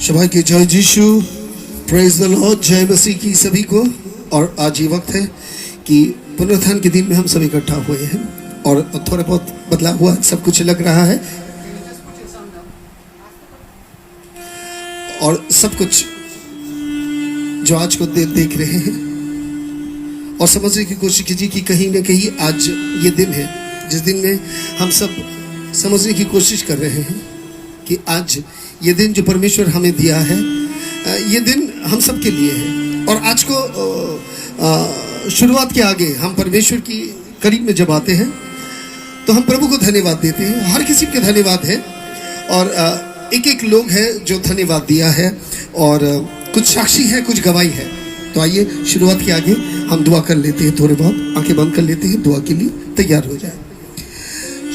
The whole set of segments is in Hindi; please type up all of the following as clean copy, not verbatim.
शबा की जय जीशु, प्रेज द लॉर्ड, जय मसीह की सभी को। और आज ये वक्त है कि पुनरुत्थान के दिन में हम सब इकट्ठा हुए हैं और थोड़ा बहुत बदलाव हुआ, सब कुछ लग रहा है और सब कुछ जो आज को देख रहे हैं और समझने की कोशिश कीजिए कि कहीं ना कहीं आज ये दिन है जिस दिन में हम सब समझने की कोशिश कर रहे हैं कि आज ये दिन जो परमेश्वर हमें दिया है, ये दिन हम सब के लिए है। और आज को शुरुआत के आगे हम परमेश्वर की करीब में जब आते हैं तो हम प्रभु को धन्यवाद देते हैं। हर किसी के धन्यवाद है और एक एक लोग है जो धन्यवाद दिया है और कुछ साक्षी है, कुछ गवाही है। तो आइए शुरुआत के आगे हम दुआ कर लेते हैं, थोड़े बहुत आंखें बंद कर लेते हैं, दुआ के लिए तैयार हो जाए।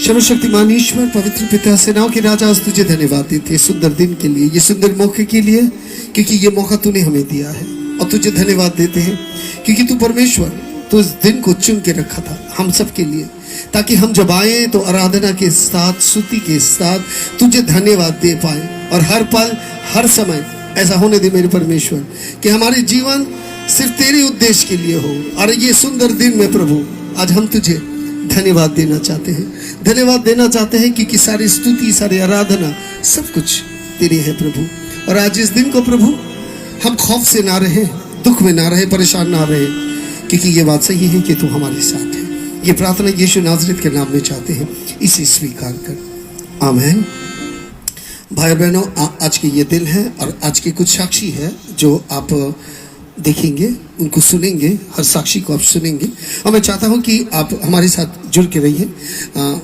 सर्वशक्तिमान ईश्वर, पवित्र पिता, सेनाओं के राजा, आज तुझे धन्यवाद देते हैं सुंदर दिन के लिए, ये सुंदर मौके के लिए, क्योंकि ये मौका तूने हमें दिया है। और तुझे धन्यवाद देते हैं क्योंकि तू परमेश्वर, तो इस दिन को चुन के रखा था हम सब के लिए, ताकि हम जब आए तो आराधना के साथ, स्तुति के साथ तुझे धन्यवाद दे पाए। और हर पल हर समय ऐसा होने दे मेरे परमेश्वर कि हमारे जीवन सिर्फ तेरे उद्देश्य के लिए हो। और ये सुंदर दिन में प्रभु आज हम तुझे धन्यवाद देना चाहते हैं, धन्यवाद देना चाहते हैं क्योंकि सारी स्तुति, सारी आराधना सब कुछ तेरे है प्रभु। और आज इस दिन को प्रभु हम खौफ से ना रहे, दुख में ना रहे, परेशान ना रहे, क्योंकि ये बात सही है कि तू हमारे साथ है। ये प्रार्थना यीशु नाज़रेत के नाम में चाहते हैं, इसे स्वीकार कर, आमीन। भाई बहनों, आज के ये दिन है और आज के कुछ साक्षी है जो आप देखेंगे, उनको सुनेंगे, हर साक्षी को आप सुनेंगे। और मैं चाहता हूं कि आप हमारे साथ जुड़ के रहिए।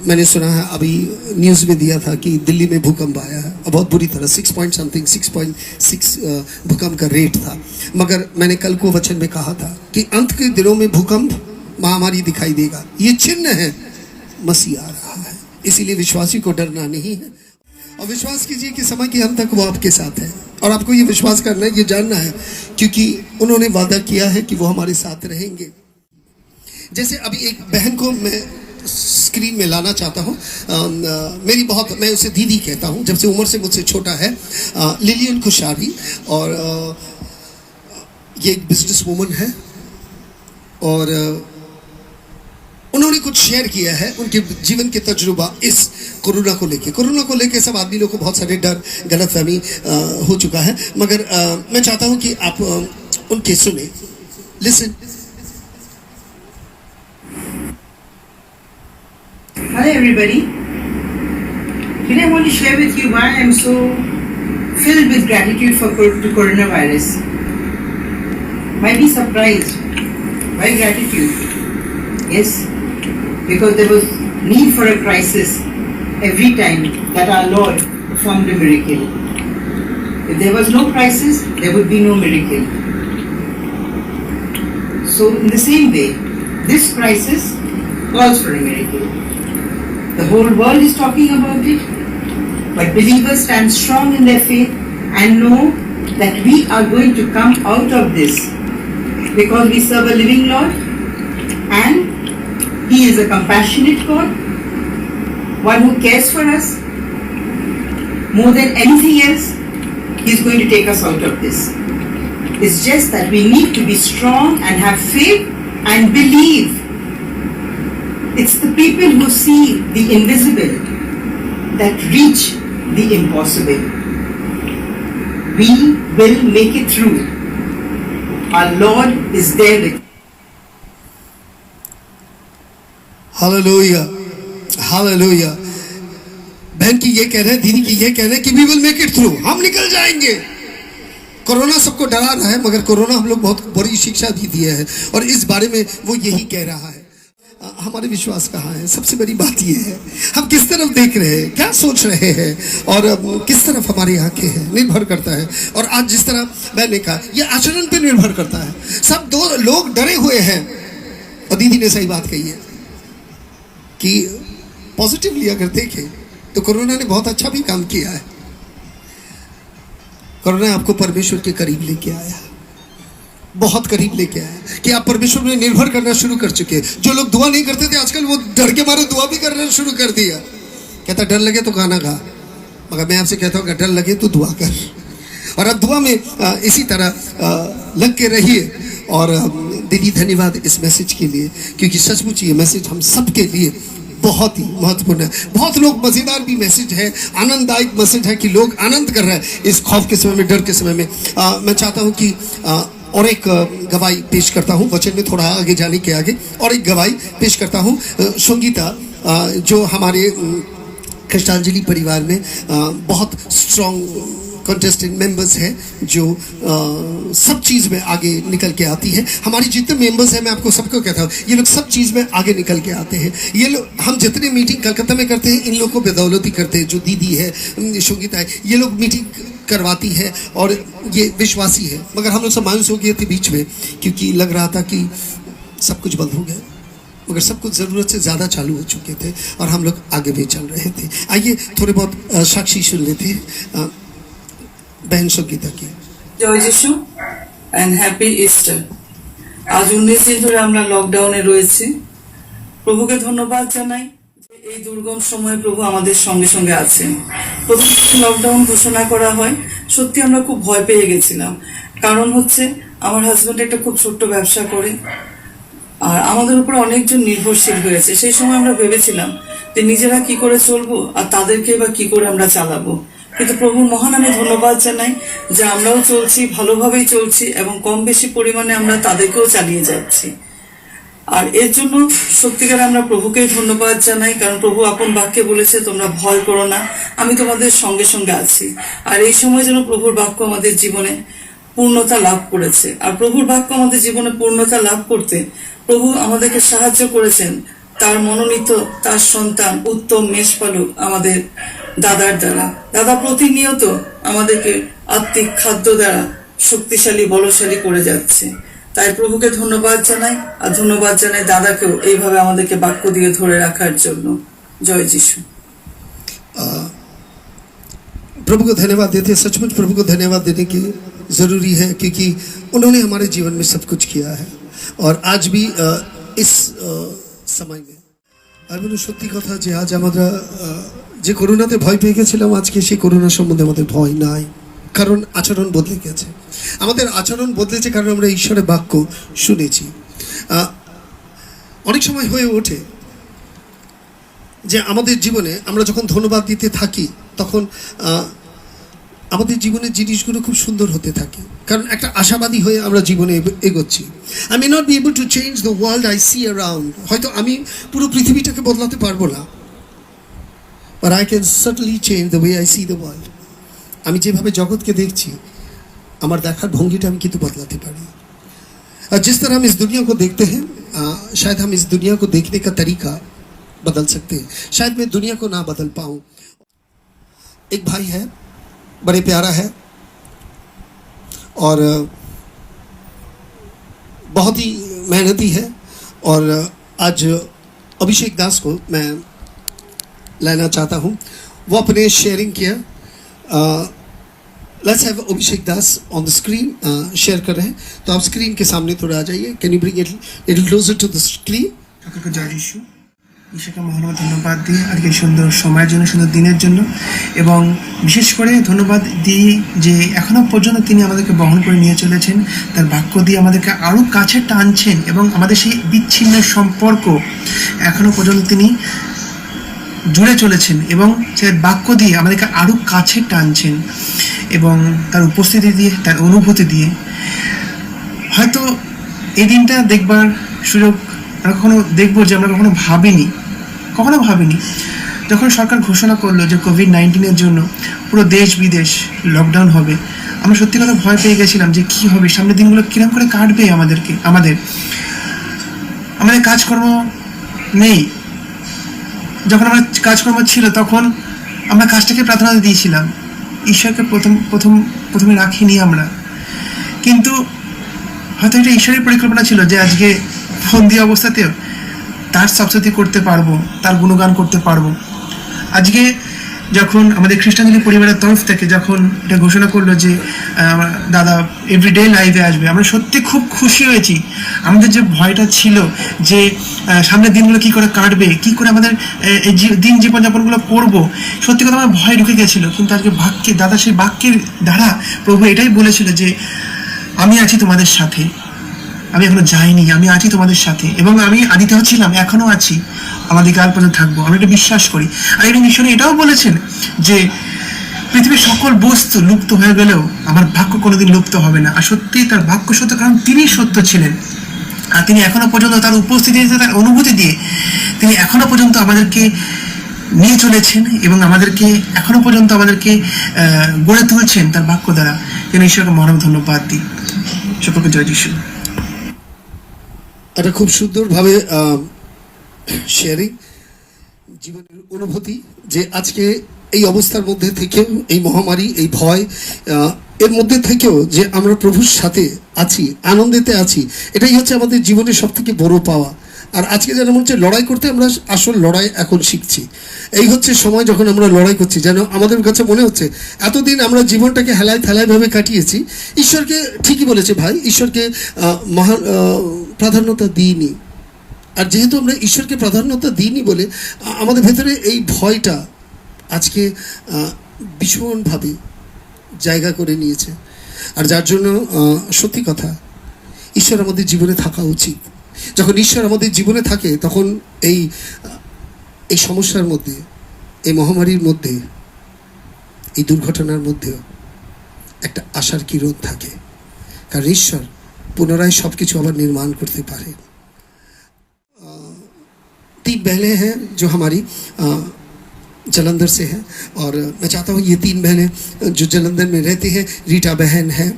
मैंने सुना है, अभी न्यूज़ में दिया था कि दिल्ली में भूकंप आया है और बहुत बुरी तरह 6.6 भूकंप का रेट था। मगर मैंने कल को वचन में कहा था कि अंत के दिनों में भूकंप, महामारी दिखाई देगा। ये चिन्ह है, मसीह आ रहा है। इसीलिए विश्वासी को डरना नहीं है और विश्वास कीजिए कि समय के अंत तक वो आपके साथ है। और आपको ये विश्वास करना है, ये जानना है, क्योंकि उन्होंने वादा किया है कि वो हमारे साथ रहेंगे। जैसे अभी एक बहन को मैं स्क्रीन में लाना चाहता हूँ, मेरी बहुत, मैं उसे दीदी कहता हूँ, जब से उम्र से मुझसे छोटा है, लिलियन खुशारी। और ये एक बिजनेस वूमन है और उन्होंने कुछ शेयर किया है उनके जीवन के तजुर्बा इस कोरोना को लेके सब आदमी लोग को बहुत सारे डर, गलतफहमी हो चुका है। मगर मैं चाहता हूं कि आप उनके सुने, listen. Hi everybody. Today I want to share with you why I am so filled with gratitude for the coronavirus. Might be surprised. Why gratitude? Yes, because there was need for a crisis every time that our Lord performed a miracle. If there was no crisis, there would be no miracle. So in the same way, this crisis calls for a miracle. The whole world is talking about it, but believers stand strong in their faith and know that we are going to come out of this because we serve a living Lord and He is a compassionate God, one who cares for us more than anything else. He is going to take us out of this. It's just that we need to be strong and have faith and believe. It's the people who see the invisible that reach the impossible. We will make it through. Our Lord is there with us. Hallelujah, hallelujah. बहन की ये कह रहे हैं, दीदी की ये कह रहे हैं कि we will make it through, हम निकल जाएंगे। कोरोना सबको डरा रहा है, मगर कोरोना हम लोग बहुत बड़ी शिक्षा भी दिया है और इस बारे में वो यही कह रहा है। हमारे विश्वास कहाँ है? सबसे बड़ी बात ये है, हम किस तरफ देख रहे हैं, क्या सोच रहे हैं और किस तरफ हमारी आंखें हैं, निर्भर करता है। और आज जिस तरह मैंने कहा, ये आचरण पे निर्भर करता है। सब दो लोग डरे हुए हैं और दीदी ने सही बात कही है कि पॉजिटिवली अगर देखें तो कोरोना ने बहुत अच्छा भी काम किया है। कोरोना आपको परमेश्वर के करीब लेके आया, बहुत करीब लेके आया कि आप परमेश्वर में निर्भर करना शुरू कर चुके। जो लोग दुआ नहीं करते थे, आजकल वो डर के मारे दुआ भी करना शुरू कर दिया। कहता डर लगे तो खाना खा, मगर मैं आपसे कहता हूँ अगर डर लगे तो दुआ कर। और अब दुआ में इसी तरह लग के रहिए। और दीदी धन्यवाद इस मैसेज के लिए, क्योंकि सचमुच ये मैसेज हम सब के लिए बहुत ही महत्वपूर्ण है। बहुत लोग मज़ेदार भी मैसेज है, आनंददायक मैसेज है कि लोग आनंद कर रहे हैं इस खौफ के समय में, डर के समय में। मैं चाहता हूँ कि और एक गवाही पेश करता हूँ, वचन में थोड़ा आगे जाने के आगे और एक गवाही पेश करता हूँ। संगीता जो हमारे कृष्णांजलि परिवार में बहुत स्ट्रॉन्ग कंटेस्टेंट मेंबर्स हैं, जो सब चीज़ में आगे निकल के आती है। हमारी जितने मेंबर्स हैं, मैं आपको सबको कहता हूँ, ये लोग सब चीज़ में आगे निकल के आते हैं। ये लोग, हम जितने मीटिंग कलकत्ता में करते हैं, इन लोगों को बदौलती करते हैं। जो दीदी है, संगीता है, ये लोग मीटिंग करवाती है और ये विश्वासी है। मगर हम लोग सब मायूस हो गए थे बीच में, क्योंकि लग रहा था कि सब कुछ बंद हो गया, मगर सब कुछ ज़रूरत से ज़्यादा चालू हो चुके थे और हम लोग आगे भी चल रहे थे। आइए थोड़े बहुत साक्षी सुन लेते हैं बहन संगीता की। জয় যিশু অ্যান্ড হ্যাপি ইস্টার। আজ 19 দিন ধরে আমরা লকডাউনে রয়েছি। প্রভুকে ধন্যবাদ জানাই যে এই দুর্গম সময়ে প্রভু আমাদের সঙ্গে সঙ্গে আছেন। প্রথম লকডাউন ঘোষণা করা হয়, সত্যি আমরা খুব ভয় পেয়ে গেছিলাম। কারণ হচ্ছে আমার হাজব্যান্ড একটা খুব ছোট্ট ব্যবসা করে, আর আমাদের উপর অনেকজন নির্ভরশীল হয়েছে। সেই সময় আমরা ভেবেছিলাম যে নিজেরা কি করে চলবো আর তাদেরকে বা কি করে আমরা চালাবো। কিন্তু প্রভুর মহান আমি ধন্যবাদ জানাই যে আমরাও চলছি, ভালোভাবেই চলছি এবং কম বেশি পরিমাণে আমরা তাদেরকেও চালিয়ে যাচ্ছি। আর এর জন্য সত্যিকার আমরা প্রভুকেই ধন্যবাদ জানাই, কারণ প্রভু আপন বাক্যে বলেছে তোমরা ভয় করো না, আমি তোমাদের সঙ্গে সঙ্গে আছি। আর এই সময় যেন প্রভুর বাক্য আমাদের জীবনে পূর্ণতা লাভ করেছে। আর প্রভুর বাক্য আমাদের জীবনে পূর্ণতা লাভ করতে প্রভু আমাদেরকে সাহায্য করেছেন তার মনোনীত, তার সন্তান উত্তম মেষপালক আমাদের দাদার দ্বারা। দাদা প্রতিনিয়ত আমাদেরকে আত্মিক খাদ্য দ্বারা শক্তিশালী, বলশালী করে যাচ্ছে। তাই প্রভুকে ধন্যবাদ জানাই, আর ধন্যবাদ জানাই দাদাকেও এইভাবে আমাদেরকে বাক্য দিয়ে ধরে রাখার জন্য। জয় যিশু। प्रभु को धन्यवाद देते हैं। सचमुच प्रभु को धन्यवाद देने की ज़रूरी है, क्योंकि उन्होंने हमारे जीवन में सब कुछ किया है। और आज भी इस समय में আর মানে সত্যি কথা যে আজ আমরা যে করোনাতে ভয় পেয়ে গেছিলাম, আজকে সেই করোনা সম্বন্ধে আমাদের ভয় নাই, কারণ আচরণ বদলে গেছে। আমাদের আচরণ বদলেছে কারণ আমরা ঈশ্বরের বাক্য শুনেছি। অনেক সময় হয়ে ওঠে যে আমাদের জীবনে আমরা যখন ধন্যবাদ দিতে থাকি, তখন আমাদের জীবনের জিনিসগুলো খুব সুন্দর হতে থাকে, কারণ একটা আশাবাদী হয়ে আমরা জীবনে এগোচ্ছি। I may not be able to change the world I see around. হয়তো আমি পুরো পৃথিবীটাকে বদলাতে পারবো না, but I can certainly change the way I see the world. আমি যেভাবে জগৎকে দেখছি, আমার দেখার ভঙ্গিটা আমি কিন্তু বদলাতে পারি। और जिस तरह हम इस दुनिया को देखते हैं, शायद हम इस दुनिया को देखने का तरीका बदल सकते हैं। शायद मैं दुनिया को ना बदल पाऊँ। एक भाई है, बड़े प्यारा है और बहुत ही मेहनती है। और आज अभिषेक दास को मैं लेना चाहता हूँ। वो अपने शेयरिंग किया। Let's have Abhishek Das on the screen. Share कर रहे हैं, तो आप स्क्रीन के सामने थोड़ा आ जाइए। Can you bring it little closer to the screen? সকলকে জয় যিশু। ঈশ্বরকে মহান ধন্যবাদ দিই আজকে সুন্দর সময়ের জন্য, সুন্দর দিনের জন্য, এবং বিশেষ করে ধন্যবাদ দিই যে এখনও পর্যন্ত তিনি আমাদেরকে বহন করে নিয়ে চলেছেন। তার বাক্য দিয়ে আমাদেরকে আরও কাছে টানছেন এবং আমাদের সেই বিচ্ছিন্ন সম্পর্ক এখনও পর্যন্ত তিনি জুড়ে চলেছেন এবং সেই বাক্য দিয়ে আমাদেরকে আরও কাছে টানছেন এবং তার উপস্থিতি দিয়ে, তার অনুভূতি দিয়ে। হয়তো এই দিনটা দেখবার সুযোগ আমরা কখনো দেখবো যে আমরা কখনো ভাবিনি। যখন সরকার ঘোষণা করলো যে কোভিড-19-এর জন্য পুরো দেশ বিদেশ লকডাউন হবে, আমরা সত্যি কথা ভয় পেয়ে গেছিলাম যে কী হবে, সামনের দিনগুলো কিরম করে কাটবে। আমাদের কাজকর্ম নেই। যখন আমার কাজকর্ম ছিল, তখন আমরা কাজটাকে প্রাধান্য দিয়েছিলাম, ঈশ্বরকে প্রথমে রাখিনি আমরা। কিন্তু হয়তো এটা ঈশ্বরের পরিকল্পনা ছিল যে আজকে বন্দি অবস্থাতেও তার স্তবস্তুতি করতে পারবো, তার গুণগান করতে পারবো। আজকে যখন আমাদের খ্রিস্টানজলি পরিবারের তরফ থেকে যখন এটা ঘোষণা করলো যে দাদা এভরিডে লাইভে আসবে, আমরা সত্যি খুব খুশি হয়েছি। আমাদের যে ভয়টা ছিল যে সামনের দিনগুলো কী করে কাটবে, কী করে আমাদের এই দিন জীবনযাপনগুলো করবো, সত্যি কথা আমার ভয় ঢুকে গেছিলো। কিন্তু আজকে বাক্যে দাদা সেই বাক্যের দ্বারা প্রভু এটাই বলেছিল যে আমি আছি তোমাদের সাথে, আমি এখনো যাইনি, আমি আছি তোমাদের সাথে, এবং আমি আদিতেও ছিলাম, এখনো আছি, আমাদের কাল পর্যন্ত থাকবো। আমি এটা বিশ্বাস করি। আর এটা ঈশ্বরে এটাও বলেছেন যে পৃথিবীর সকল বস্তু লুপ্ত হয়ে গেলেও আমার বাক্য কোনোদিন লুপ্ত হবে না। আর সত্যি তার বাক্য সত্য, কারণ তিনি সত্য ছিলেন। আর তিনি এখনো পর্যন্ত তার উপস্থিতি, তার অনুভূতি দিয়ে তিনি এখনো পর্যন্ত আমাদেরকে নিয়ে চলেছেন এবং আমাদেরকে এখনো পর্যন্ত আমাদেরকে গড়ে তুলছেন তার বাক্য দ্বারা। যেন ঈশ্বরকে মহান ধন্যবাদ দিই। সকলকে জয় যিশু। এটা খুব সুন্দরভাবে শেয়ারিং, জীবনের অনুভূতি, যে আজকে এই অবস্থার মধ্যে থেকেও, এই মহামারী, এই ভয়, এর মধ্যে থেকেও যে আমরা প্রভুর সাথে আছি, আনন্দেতে আছি, এটাই হচ্ছে আমাদের জীবনের সব থেকে বড় পাওয়া। আর আজকে যেন মনে হচ্ছে লড়াই করতে আমরা আসল লড়াই এখন শিখছি। এই হচ্ছে সময় যখন আমরা লড়াই করছি, যেন আমাদের কাছে মনে হচ্ছে এতদিন আমরা জীবনটাকে হেলায় থালায়ভাবে কাটিয়েছি। ঈশ্বরকে ঠিকই বলেছে ভাই, ঈশ্বরকে মহান প্রাধান্যতা দিইনি। আর যেহেতু আমরা ঈশ্বরকে প্রাধান্যতা দিইনি বলে আমাদের ভেতরে এই ভয়টা আজকে ভীষণভাবে জায়গা করে নিয়েছে। আর যার জন্য সত্যি কথা, ঈশ্বর আমাদের জীবনে থাকা উচিত। যখন ঈশ্বর আমাদের জীবনে থাকে তখন এই সমস্যার মধ্যে, এই মহামারীর মধ্যে, এই দুর্ঘটনার মধ্যেও একটা আশার কিরণ থাকে, কারণ ঈশ্বর পুনরায় সব কিছু আবার নির্মাণ করতে পারে। 3 बहनें हैं जो हमारी जलंधर से हैं, और मैं चाहता हूँ ये 3 बहनें जो जलंधर में रहती हैं, रीटा बहन है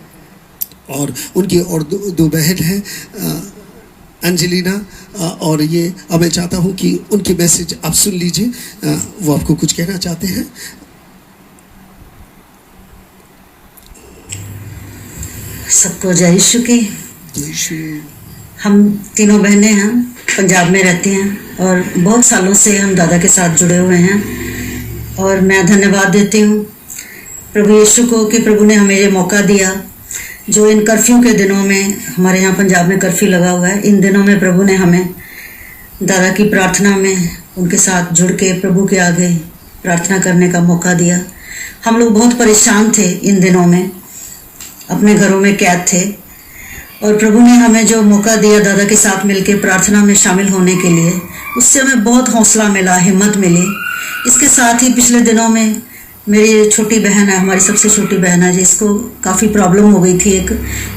और उनकी और दो बहन हैं एंजेलिना, और ये अब मैं चाहता हूँ कि उनके मैसेज आप सुन लीजिए, वो आपको कुछ कहना चाहते हैं। सबको जय यीशु की। यीशु। हम तीनों बहनें हैं, पंजाब में रहती हैं और बहुत सालों से हम दादा के साथ जुड़े हुए हैं। और मैं धन्यवाद देती हूँ प्रभु यीशु को कि प्रभु ने हमें ये मौका दिया, जो इन कर्फ्यू के दिनों में, हमारे यहाँ पंजाब में कर्फ्यू लगा हुआ है, इन दिनों में प्रभु ने हमें दादा की प्रार्थना में उनके साथ जुड़ के प्रभु के आगे प्रार्थना करने का मौका दिया। हम लोग बहुत परेशान थे इन दिनों में, अपने घरों में कैद थे, और प्रभु ने हमें जो मौका दिया दादा के साथ मिलकर प्रार्थना में शामिल होने के लिए, उससे हमें बहुत हौसला मिला, हिम्मत मिली। इसके साथ ही पिछले दिनों में मेरी छोटी बहन है, हमारी सबसे छोटी बहन है, जिसको काफ़ी प्रॉब्लम हो गई थी,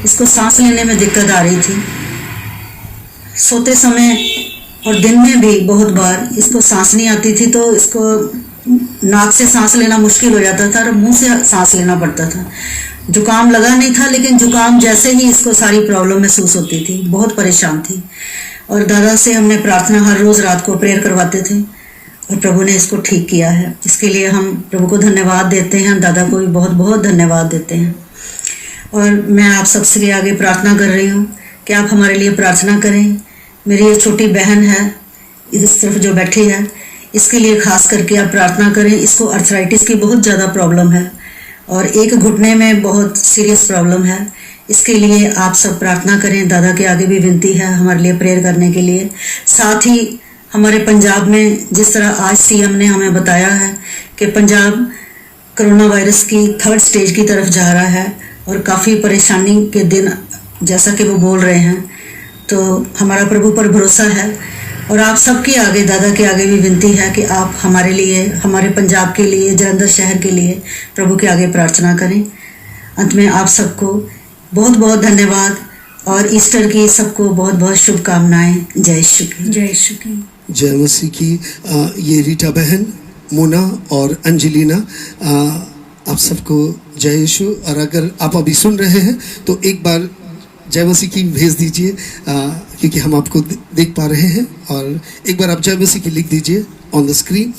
इसको सांस लेने में दिक्कत आ रही थी। सोते समय और दिन में भी बहुत बार इसको सांस नहीं आती थी, तो इसको नाक से सांस लेना मुश्किल हो जाता था और मुंह से सांस लेना पड़ता था। जुकाम लगा नहीं था, लेकिन जुकाम जैसे ही इसको सारी प्रॉब्लम महसूस होती थी, बहुत परेशान थी। और दादा से हमने प्रार्थना हर रोज़ रात को प्रेयर करवाते थे और प्रभु ने इसको ठीक किया है। इसके लिए हम प्रभु को धन्यवाद देते हैं, दादा को भी बहुत बहुत धन्यवाद देते हैं। और मैं आप सबसे आगे प्रार्थना कर रही हूँ कि आप हमारे लिए प्रार्थना करें। मेरी ये छोटी बहन है इस तरफ जो बैठी है, इसके लिए खास करके आप प्रार्थना करें। इसको अर्थराइटिस की बहुत ज़्यादा प्रॉब्लम है और एक घुटने में बहुत सीरियस प्रॉब्लम है। इसके लिए आप सब प्रार्थना करें। दादा के आगे भी विनती है हमारे लिए प्रेयर करने के लिए। साथ ही हमारे पंजाब में जिस तरह आज सीएम ने हमें बताया है कि पंजाब कोरोना वायरस की 3rd स्टेज की तरफ जा रहा है और काफ़ी परेशानी के दिन, जैसा कि वो बोल रहे हैं, तो हमारा प्रभु पर भरोसा है। और आप सबके आगे, दादा के आगे भी विनती है कि आप हमारे लिए, हमारे पंजाब के लिए, जलंधर शहर के लिए प्रभु के आगे प्रार्थना करें। अंत में आप सबको बहुत बहुत धन्यवाद और ईस्टर की सबको बहुत बहुत शुभकामनाएं। जय यीशु की। जय यीशु की। जय मसीह की। ये रीटा बहन, मोना और अंजेलिना, आप सबको जय यीशु। और अगर आप अभी सुन रहे हैं तो एक बार जय मसीह की भेज दीजिए, क्योंकि हम आपको देख पा रहे हैं। और एक बार आप जय मसीह की लिख दीजिए ऑन द स्क्रीन।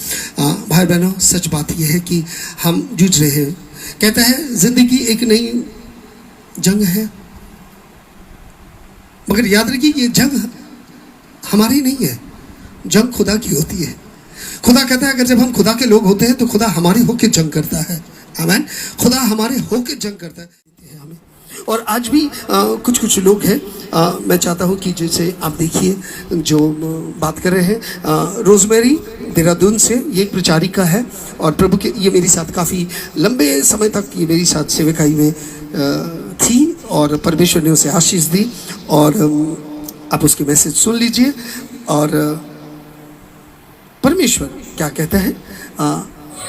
भाई बहनों, सच बात यह है कि हम जूझ रहे हैं। कहता है जिंदगी एक नई जंग है, मगर याद रखिए ये जंग हमारी नहीं है, जंग खुदा की होती है। खुदा कहता है अगर जब हम खुदा के लोग होते हैं तो खुदा हमारे होके जंग करता है। आमीन। खुदा हमारे होके जंग करता है हमें। और आज भी कुछ कुछ लोग हैं, मैं चाहता हूं कि जैसे आप देखिए जो बात कर रहे हैं रोजमेरी देहरादून से, ये एक प्रचारिका है और प्रभु के ये मेरे साथ काफ़ी लंबे समय तक ये मेरी साथ सेवकाई में थी और परमेश्वर ने उसे आशीष दी। और आप उसके मैसेज सुन लीजिए और परमेश्वर क्या कहता है।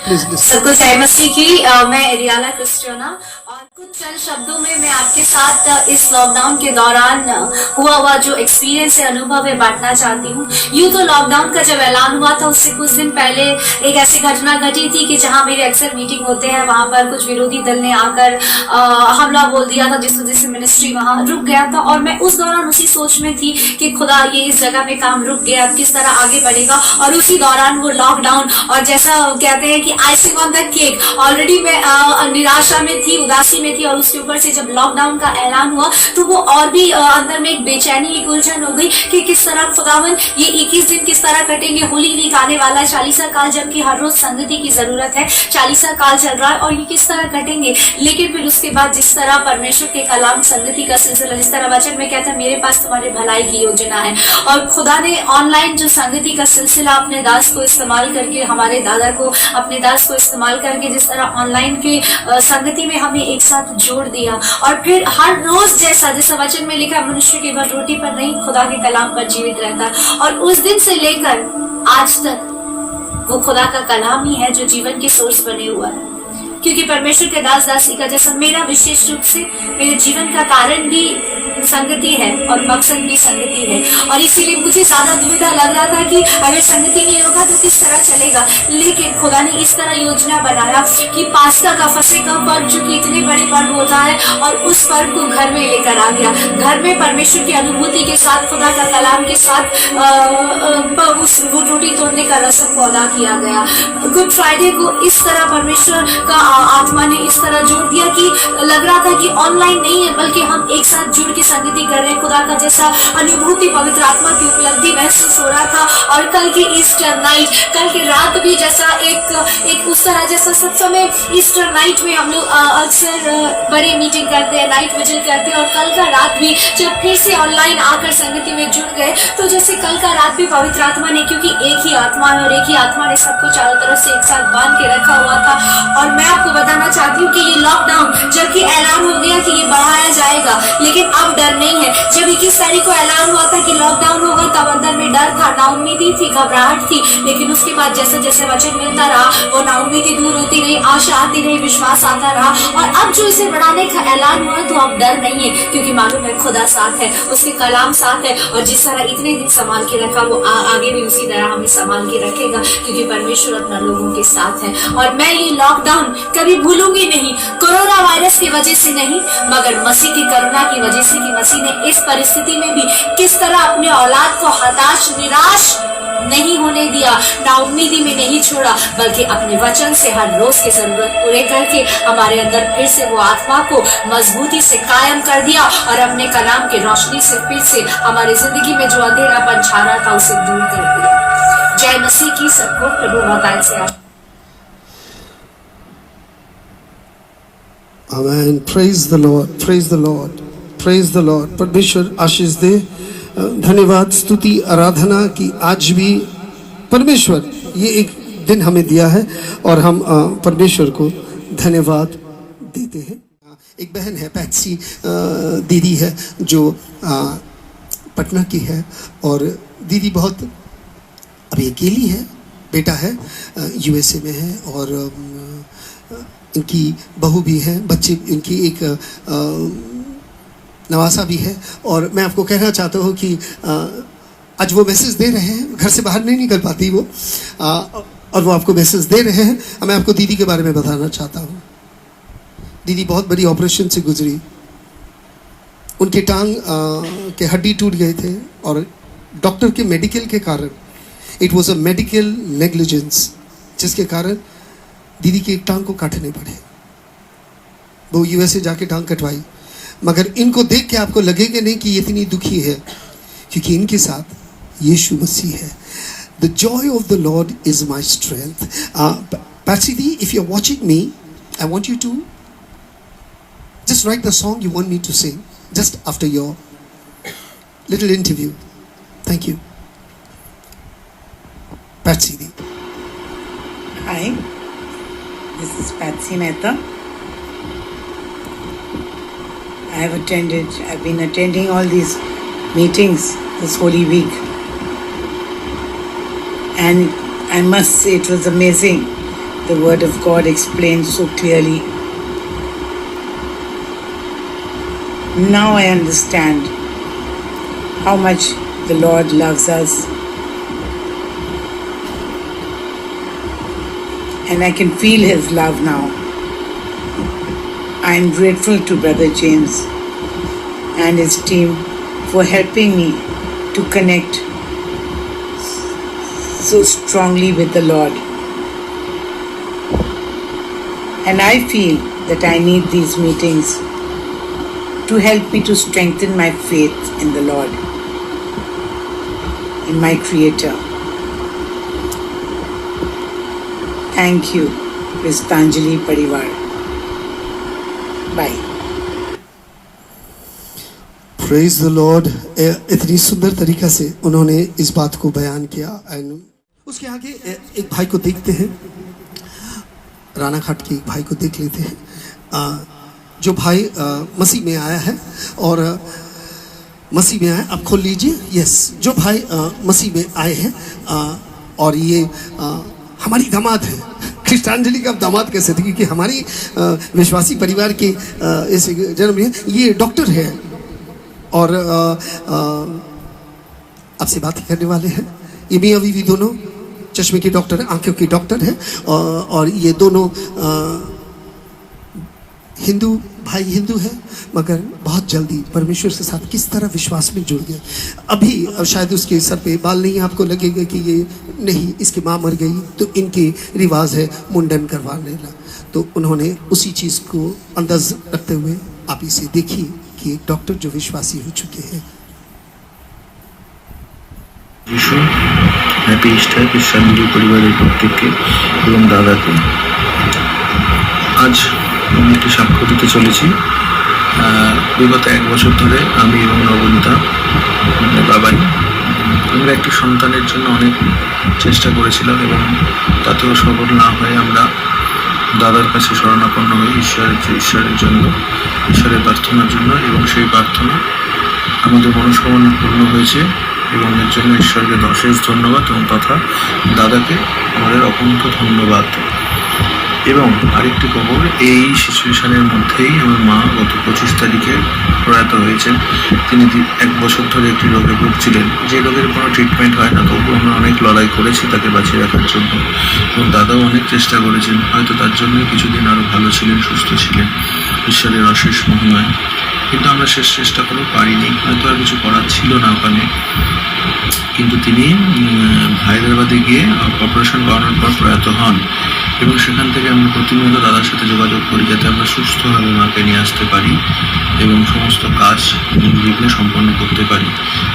सबको जय मसीह की। मैं एरियाला क्रिस्टियाना और कुछ चंद शब्दों में मैं आपके साथ इस लॉकडाउन के दौरान हुआ जो एक्सपीरियंस है, अनुभव है, बांटना चाहती हूँ। यूँ तो लॉकडाउन का जब ऐलान हुआ था उससे कुछ दिन पहले एक ऐसी घटना घटी थी कि जहाँ मेरे अक्सर मीटिंग होते हैं वहाँ पर कुछ विरोधी दल ने आकर हमला बोल दिया था, जिस वजह से मिनिस्ट्री वहाँ रुक गया था। और मैं उस दौरान उसी सोच में थी कि खुदा ये इस जगह में काम रुक गया, किस तरह आगे बढ़ेगा। और उसी दौरान वो लॉकडाउन, और जैसा कहते हैं कि icing on the cake, already मैं निराशा में थी, उदासी में थी, और उसके ऊपर से जब लॉकडाउन का ऐलान हुआ तो वो और भी अंदर में एक बेचैनी, एक उलझन हो गई कि किस तरह खुदावन ये 21 दिन किस तरह कटेंगे। होली वीक आने वाला है, चालीसा काल, जबकि हर रोज संगति की जरूरत है, चालीसा काल चल रहा है और ये किस तरह कटेंगे। लेकिन फिर उसके बाद जिस तरह परमेश्वर के कलाम, संगति का सिलसिला, जिस तरह वचन में कहता है मेरे पास तुम्हारे भलाई की योजना है, और खुदा ने ऑनलाइन जो संगति का सिलसिला अपने दास को इस्तेमाल करके, हमारे दादा को अपने दास को इस्तेमाल करके जिस तरह ऑनलाइन के संगति में हमें एक साथ जोड़ दिया। और फिर हर रोज जैसा वचन में लिखा, मनुष्य केवल रोटी पर नहीं खुदा के कलाम पर जीवित रहता है। और उस दिन से लेकर आज तक वो खुदा का कलाम ही है जो जीवन की सोर्स बने हुआ है। क्योंकि परमेश्वर के दास दासी का जैसा मेरा विशेष रूप से मेरे जीवन का कारण भी संगति है और मकसद भी संगति है। और इसीलिए मुझे ज्यादा दुविधा लग रहा था कि अगर संगति नहीं होगा तो किस तरह चलेगा। लेकिन खुदा ने इस तरह योजना बनाया कि पास्ता का, फसे का पर्व, जो कि इतने बड़े पर्व होता है, और उस पर्व को घर में लेकर आ गया। घर में परमेश्वर की अनुभूति के साथ, खुदा का कलाम के साथ उस रोटी तोड़ने का रस्म को अदा किया गया। गुड फ्राइडे को इस तरह परमेश्वर का आत्मा ने इस तरह जोड़ दिया कि लग रहा था कि ऑनलाइन नहीं है बल्कि हम एक साथ जुड़ के संगति कर रहे हैं। खुदा का जैसा अनुभूति, पवित्र आत्मा की उपलब्धि महसूस हो रहा था। और कल की ईस्टर नाइट, कल की रात भी जैसा एक उस तरह जैसा सब समय ईस्टर नाइट में हम लोग अक्सर बड़े मीटिंग करते हैं, नाइट विजिल करते हैं, और कल का रात भी जब फिर से ऑनलाइन आकर संगति में जुड़ गए तो जैसे कल का रात भी पवित्र आत्मा ने, क्योंकि एक ही आत्मा है और एक ही आत्मा ने सबको चारों तरफ से एक साथ बांध के रखा हुआ था। और मैं आपको बताना चाहती हूँ कि ये लॉकडाउन जबकि ऐलान हो गया कि ये बढ़ाया जाएगा, लेकिन अब डर नहीं है। जब 21 तारीख को ऐलान हुआ था कि लॉकडाउन होगा तब अंदर में डर था, नाउम्मीदी थी, घबराहट थी। लेकिन उसके बाद जैसे जैसे वचन मिलता रहा वो नाउम्मीदी दूर होती रही, आशा आती रही, विश्वास आता रहा। और अब जो इसे बढ़ाने का ऐलान हुआ तो अब डर नहीं है, क्योंकि मालूम है खुदा साथ है, उसके कलाम साथ है। और जिस तरह इतने दिन संभाल के रखा वो आगे भी उसी तरह हमें संभाल के रखेगा, क्योंकि परमेश्वर अपना लोगों के साथ है। और मैं ये लॉकडाउन कभी भूलूंगी नहीं, कोरोना वायरस की वजह से नहीं, मगर मसीह की करुणा की वजह से, कि मसीह ने इस परिस्थिति में भी किस तरह अपने औलाद को हताश, निराश नहीं होने दिया, नाउम्मीदी में नहीं छोड़ा, बल्कि अपने वचन से हर रोज की जरूरत पूरे करके हमारे अंदर फिर से वो आत्मा को मजबूती से कायम कर दिया, और अपने कलाम की रोशनी से फिर से हमारी जिंदगी में जो अंधेरापन छा रहा था उसे दूर कर दिया। जय मसीह की। सबको प्रभु वकाल से Amen. Praise the Lord. Praise the Lord. Praise the Lord. परमेश्वर आशीष दे। धन्यवाद, स्तुति, आराधना की आज भी परमेश्वर ये एक दिन हमें दिया है और हम परमेश्वर को धन्यवाद देते हैं। एक बहन है, पैट्सी दीदी है, जो पटना की है, और दीदी बहुत अभी अकेली है। बेटा है यूएसए में है, और इनकी बहू भी है, बच्चे इनकी एक नवासा भी है। और मैं आपको कहना चाहता हूँ कि आज वो मैसेज दे रहे हैं, घर से बाहर नहीं निकल पाती वो, और वो आपको मैसेज दे रहे हैं। मैं आपको दीदी के बारे में बताना चाहता हूँ। दीदी बहुत बड़ी ऑपरेशन से गुजरी, उनके टांग के हड्डी टूट गए थे, और डॉक्टर के मेडिकल के कारण, it was a medical negligence, जिसके कारण दीदी की एक टांग को काटने पड़े। वो यूएसए जाके टांग कटवाई, मगर इनको देख के आपको लगेगा नहीं कि ये इतनी दुखी है, क्योंकि इनके साथ यीशु मसीह है। The joy of the Lord is my strength. Patsy Dee, if you're watching me, I want you to just write the song you want me to sing just after your little interview. Thank you. Patsy Dee. Hi, this is Patsy Mehta. I've been attending all these meetings this Holy Week. And I must say it was amazing. The Word of God explained so clearly. Now I understand how much the Lord loves us. And I can feel His love now. I am grateful to Brother James and his team for helping me to connect so strongly with the Lord. And I feel that I need these meetings to help me to strengthen my faith in the Lord, in my Creator. Thank you, Kristanjali Parivar. Bye. Praise the Lord. इतनी सुंदर तरीका से उन्होंने इस बात को बयान किया। एंड उसके आगे एक भाई को देखते हैं, रानाघाट के एक भाई को देख लेते हैं, जो भाई मसीह में आया है और मसीह में आया। आप खोल लीजिए। यस, जो भाई मसीह में आए हैं और ये हमारी दामाद है। कृष्णांजलि का दामाद कैसे थे? क्योंकि हमारी विश्वासी परिवार के इस जन्म में ये डॉक्टर है और आपसे बात करने वाले हैं। ये मियां बीवी दोनों चश्मे के डॉक्टर हैं, आंखों के डॉक्टर हैं और ये दोनों हिंदू है, मगर बहुत जल्दी परमेश्वर के साथ किस तरह विश्वास में जुड़ गए। अभी शायद उसके सर पे बाल नहीं, आपको लगेगा कि ये नहीं, इसकी माँ मर गई तो इनके रिवाज है मुंडन करवा लेना। तो उन्होंने उसी चीज़ को अंदाज रखते हुए आप इसे देखिए कि एक डॉक्टर जो विश्वासी हो चुके हैं। হ্যাপি ইস্টার কৃষ্ণাঞ্জলি পরিবারের প্রত্যেককে এবং দাদাকে। আজ আমি একটি সাক্ষ্য দিতে চলেছি। বিগত 1 বছর ধরে আমি এবং নবনীতা বাবাই আমরা একটি সন্তানের জন্য অনেক চেষ্টা করেছিলাম এবং তাতেও সফল না হয়ে আমরা দাদার কাছে শরণাপন্ন হই ঈশ্বরের প্রার্থনার জন্য, এবং সেই প্রার্থনা আমাদের মনস্কামনা পূর্ণ হয়েছে এবং এর জন্য ঈশ্বরকে অশেষ ধন্যবাদ এবং তথা দাদাকে আমাদের অকুণ্ঠ ধন্যবাদ। এবং আরেকটি খবর, এই সিচুয়েশনের মধ্যেই আমার মা গত 25 তারিখে প্রয়াত হয়েছেন। তিনি 1 বছর ধরে একটি রোগে ভুগছিলেন, যে রোগের কোনো ট্রিটমেন্ট হয় না, তবু আমরা অনেক লড়াই করেছি তাকে বাঁচিয়ে রাখার জন্য এবং দাদাও অনেক চেষ্টা করেছেন। হয়তো তার জন্যই কিছুদিন আরও ভালো ছিলেন, সুস্থ ছিলেন ঈশ্বরের অশেষ মহিমায়। কিন্তু আমরা শেষ চেষ্টা করে পারিনি, হয়তো আর কিছু করার ছিল না ওখানে। কিন্তু তিনি হায়দ্রাবাদে গিয়ে অপারেশন করানোর পর প্রয়াত হন এবং সেখান থেকে আমরা প্রতিনিয়ত দাদার সাথে যোগাযোগ করি যাতে আমরা সুস্থভাবে মাকে নিয়ে আসতে পারি এবং সমস্ত কাজ নির্বিঘ্নে সম্পন্ন করতে পারি।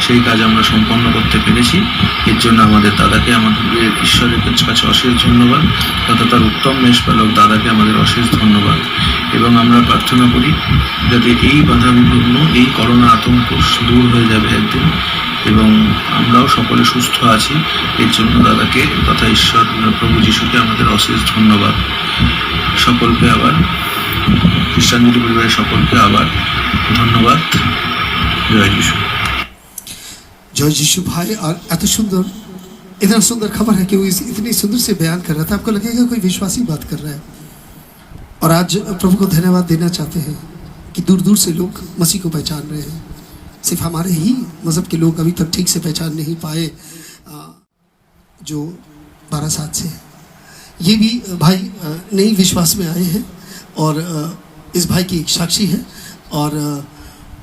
সেই কাজ আমরা সম্পন্ন করতে পেরেছি। এর জন্য আমাদের দাদাকে, আমাদের ঈশ্বরের কাছে অশেষ ধন্যবাদ, তথা তার উত্তম মেষপালক দাদাকে আমাদের অশেষ ধন্যবাদ। এবং আমরা প্রার্থনা করি যাতে এই বাধাবিঘ্ন, এই করোনা আতঙ্ক দূর হয়ে যাবে একদিন এবং আমরাও সকলে সুস্থ আছি। এর জন্য দাদাকে তথা ঈশ্বর প্রভু যিশুকে আমাদের অশেষ ধন্যবাদ। সকলকে আবার কৃষ্ণাঞ্জলি পরিবারের সকলকে আবার ধন্যবাদ। জয় যিশু। जय यीशु भाई। और अति सुंदर, इतना सुंदर खबर है कि वो इतनी सुंदर से बयान कर रहा था, आपको लगेगा कोई विश्वासी बात कर रहा है। और आज प्रभु को धन्यवाद देना चाहते हैं कि दूर दूर से लोग मसीह को पहचान रहे हैं। सिर्फ हमारे ही मज़हब के लोग अभी तक ठीक से पहचान नहीं पाए, जो 12 साल से। ये भी भाई नई विश्वास में आए हैं और इस भाई की एक साक्षी है और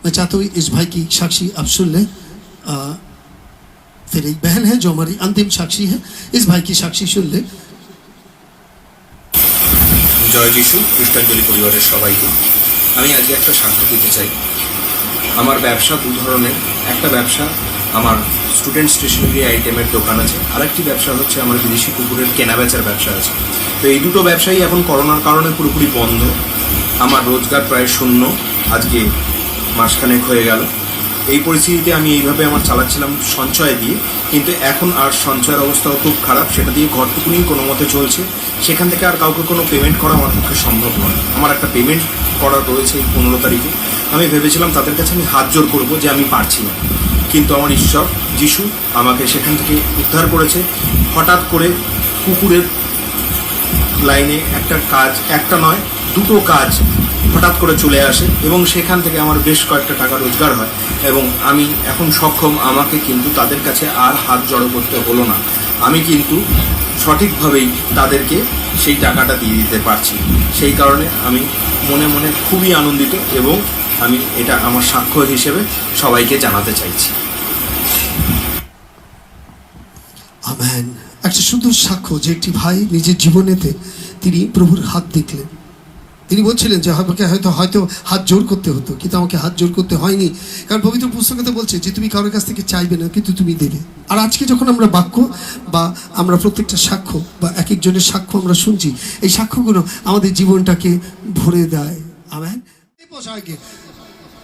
मैं चाहता हूँ इस भाई की साक्षी आप सुन लें। फिर एक बहन है जो हमारी अंतिम साक्षी है, इस भाई की साक्षी सुन लें। জয় যিশু। কৃষ্ণাঞ্জলি পরিবারের সবাইকে আমি আজকে একটা সাক্ষ্য দিতে চাই। আমার ব্যবসা দু ধরনের। একটা ব্যবসা আমার স্টুডেন্ট স্টেশনারি আইটেমের দোকান আছে, আরেকটি ব্যবসা হচ্ছে আমার বিদেশি কুকুরের কেনা বেচার ব্যবসা আছে। তো এই দুটো ব্যবসায়ী এখন করোনার কারণে পুরোপুরি বন্ধ। আমার রোজগার প্রায় শূন্য, আজকে মাসখানেক হয়ে গেল। এই পরিস্থিতিতে আমি এইভাবে আমার চালাচ্ছিলাম সঞ্চয় দিয়ে, কিন্তু এখন আর সঞ্চয়ের অবস্থাও খুব খারাপ। সেটা দিয়ে ঘরটুকুনি কোনো মতে চলছে, সেখান থেকে আর কাউকে কোনো পেমেন্ট করা আমার পক্ষে সম্ভব নয়। আমার একটা পেমেন্ট করা রয়েছে এই 15 তারিখে। আমি ভেবেছিলাম তাদের কাছে আমি হাত জোর করবো যে আমি পারছি না, কিন্তু আমার ঈশ্বর যিশু আমাকে সেখান থেকে উদ্ধার করেছে। হঠাৎ করে কুকুরের লাইনে একটা কাজ, একটা নয় দুটো কাজ হঠাৎ করে চলে আসে এবং সেখান থেকে আমার বেশ কয়েকটা টাকা রোজগার হয় এবং আমি এখন সক্ষম। আমাকে কিন্তু তাদের কাছে আর হাত জড়ো করতে হলো না। আমি কিন্তু সঠিকভাবেই তাদেরকে সেই টাকাটা দিয়ে দিতে পারছি। সেই কারণে আমি মনে মনে খুবই আনন্দিত এবং আমি এটা আমার সাক্ষ্য হিসেবে সবাইকে জানাতে চাইছি। আমেন। একটা সুন্দর সাক্ষ্য যে একটি ভাই নিজের জীবনেতে তিনি প্রভুর হাত দেখলেন। তিনি বলছিলেন যে আমাকে হয়তো হাত জোর করতে হতো, কিন্তু আমাকে হাত জোর করতে হয়নি, কারণ পবিত্র পুস্তকতে বলছে যে তুমি কারোর কাছ থেকে চাইবে না, কিন্তু তুমি দেবে। আর আজকে যখন আমরা বাক্য বা আমরা প্রত্যেকটা সাক্ষ্য বা এক একজনের সাক্ষ্য আমরা শুনছি, এই সাক্ষ্যগুলো আমাদের জীবনটাকে ভরে দেয়। আমেন।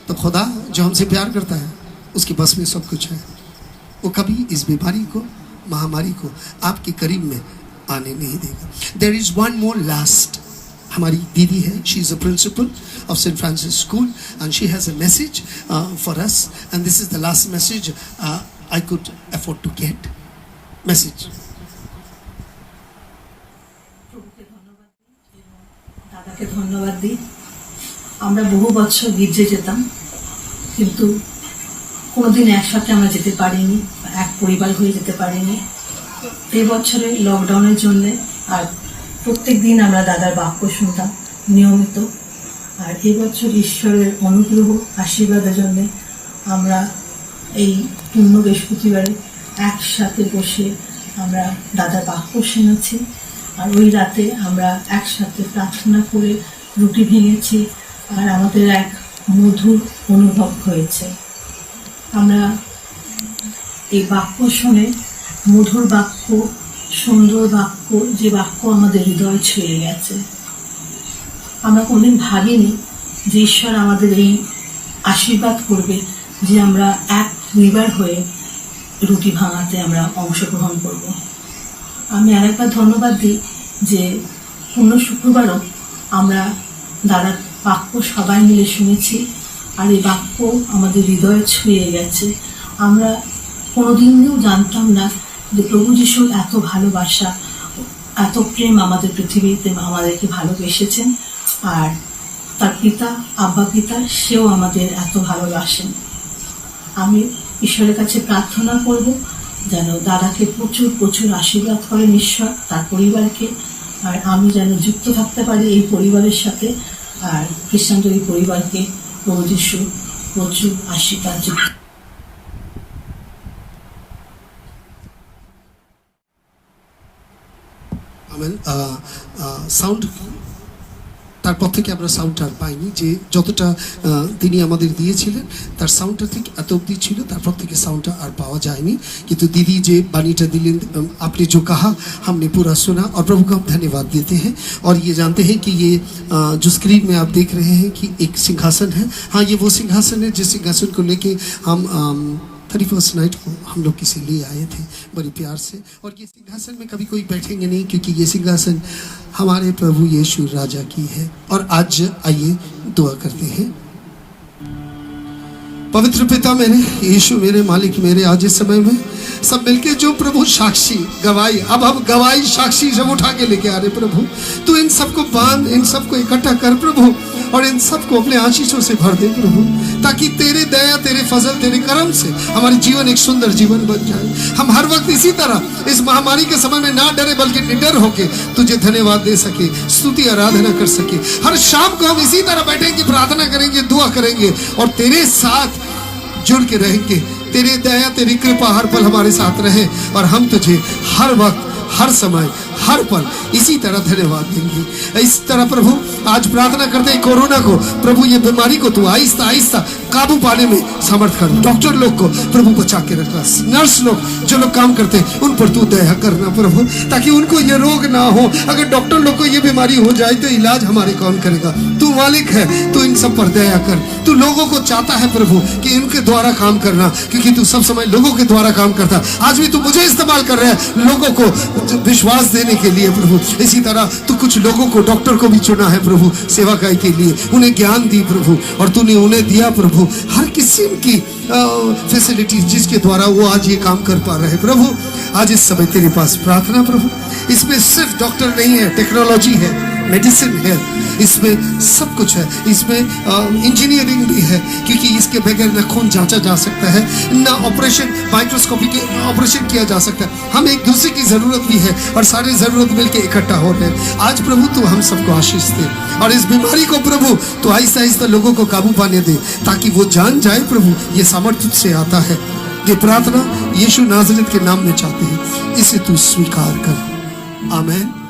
तो खुदा जो हमसे प्यार करता है उसके बस में सब कुछ है। वो कभी इस बीमारी को, महामारी को आपके करीब में आने नहीं देगा। There is one more last. हमारी दीदी है, she is a principal of St. Francis School and she has a message for us, and this is the last message I could afford to get. Message. দাদাকে ধন্যবাদ দিই। আমরা বহু বছর গির্জে যেতাম, কিন্তু কোনোদিন একসাথে আমরা যেতে পারিনি, এক পরিবার হয়ে যেতে পারিনি। এই বছরে লকডাউনের জন্যে আর প্রত্যেক দিন আমরা দাদার বাক্য শুনতাম নিয়মিত। আর এবছর ঈশ্বরের অনুগ্রহ আশীর্বাদের জন্য আমরা এই পূর্ণ বৃহস্পতিবারে একসাথে বসে আমরা দাদার বাক্য শুনেছি। আর ওই রাতে আমরা একসাথে প্রার্থনা করে রুটি ভেঙেছি, আর আমাদের এক মধুর অনুভব হয়েছে। আমরা এই বাক্য শুনে মধুর বাক্য, সুন্দর বাক্য, যে বাক্য আমাদের হৃদয় ছুঁয়ে গেছে। আমরা কোনদিন ভাবিনি যে ঈশ্বর আমাদের এই আশীর্বাদ করবে যে আমরা এক পরিবার হয়ে রুটি ভাঙাতে আমরা অংশগ্রহণ করব। আমি আরেকবার ধন্যবাদ দিই যে পূর্ণ শুক্রবারও আমরা দাদার বাক্য সবাই মিলে শুনেছি, আর এই বাক্য আমাদের হৃদয়ে ছুঁয়ে গেছে। আমরা কোনোদিনও জানতাম না যে প্রভু যিশুর এত ভালোবাসা, এত প্রেম আমাদের পৃথিবীতে আমাদেরকে ভালোবেসেছেন, আর তার পিতা, আব্বা পিতা, সেও আমাদের এত ভালোবাসেন। আমি ঈশ্বরের কাছে প্রার্থনা করব যেন দাদাকে প্রচুর প্রচুর আশীর্বাদ করেন ঈশ্বর, তার পরিবারকে, আর আমি যেন যুক্ত থাকতে পারি এই পরিবারের সাথে, আর খ্রিস্টানদের পরিবারকে প্রভু যিশু প্রচুর আশীর্বাদ যুক্ত। আমেন। সাউন্ড তারপর থেকে আমরা সাউন্ডটা আর পাইনি, যে যতটা তিনি আমাদের দিয়েছিলেন তার সাউন্ডটা ঠিক এত অবধি ছিল, তারপর থেকে সাউন্ডটা আর পাওয়া যায়নি। কিন্তু दीदी যে বাণীটা দিলেন, आपने जो कहा हमने पूरा सुना और प्रभु को हम धन्यवाद देते हैं। और ये जानते हैं कि ये जो स्क्रीन में आप देख रहे हैं कि एक सिंहासन है। हाँ, ये वो सिंहासन है जिस सिंहासन को लेके हम 31st नाइट को हम लोग किसी लिए आए थे बड़ी प्यार से। और ये सिंहासन में कभी कोई बैठेंगे नहीं, क्योंकि ये सिंहासन हमारे प्रभु यीशु राजा की है। और आज आइए दुआ करते हैं। पवित्र पिता मेरे, यीशु मेरे, मालिक मेरे, आज इस समय में सब मिलके जो प्रभु साक्षी गवाही, अब हम गवाही साक्षी सब उठा के लेके आ रहे प्रभु, तू इन सबको बांध, इन सबको इकट्ठा कर प्रभु, और इन सबको अपने आशीषों से भर दे प्रभु, ताकि तेरे दया, तेरे फजल, तेरे करम से हमारे जीवन एक सुंदर जीवन बन जाए। हम हर वक्त इसी तरह इस महामारी के समय में ना डरे, बल्कि निडर होके तुझे धन्यवाद दे सके, स्तुति आराधना कर सके। हर शाम को हम इसी तरह बैठेंगे, प्रार्थना करेंगे, दुआ करेंगे, और तेरे साथ जुड़ के रहेंगे। तेरी दया, तेरी कृपा हर पल हमारे साथ रहे, और हम तुझे हर वक्त हर समय हर पल इसी तरह धन्यवाद देंगे। इस तरह प्रभु आज प्रार्थना करते हैं कोरोना को, प्रभु ये बीमारी को तू आहिस्ता आहिस्ता काबू पाने में समर्थ कर। डॉक्टर लोग को प्रभु बचा के रखना, नर्स लोग जो लोग काम करते हैं उन पर तू दया करना प्रभु, ताकि उनको ये रोग ना हो। अगर डॉक्टर लोग को ये बीमारी हो जाए तो इलाज हमारे कौन करेगा? तू मालिक है, तू इन सब पर दया कर। तू लोगों को चाहता है प्रभु कि इनके द्वारा काम करना, क्योंकि तू सब समय लोगों के द्वारा काम करता। आज भी तू मुझे इस्तेमाल कर रहा है लोगों को विश्वास देने के लिए प्रभु। इसी तरह तू कुछ लोगों को, डॉक्टर को भी चुना है प्रभु सेवाकाई के लिए, उन्हें ज्ञान दी प्रभु, और तूने उन्हें दिया प्रभु हर किस्म की फैसिलिटीज जिसके द्वारा वो आज ये काम कर पा रहे हैं प्रभु। आज इस समय तेरे पास प्रार्थना प्रभु, इसमें सिर्फ डॉक्टर नहीं है, टेक्नोलॉजी है, मेडिसिन है, इसमें सब कुछ है, इसमें इंजीनियरिंग भी है, क्योंकि इसके बगैर न खून जांचा जा सकता है, न ऑपरेशन माइक्रोस्कोपी के ऑपरेशन किया जा सकता है। हम एक दूसरे की जरूरत भी है और सारे जरूरत मिलके इकट्ठा हो रहे हैं। आज प्रभु तू हम सबको आशीष दे, और इस बीमारी को प्रभु तो आहिस्ता आहिस्ता लोगों को काबू पाने दे, ताकि वो जान जाए प्रभु ये सामर्थ्य से आता है। ये प्रार्थना यीशु नाज़रेत के नाम में चाहते हैं, इसे तू स्वीकार कर। आमीन।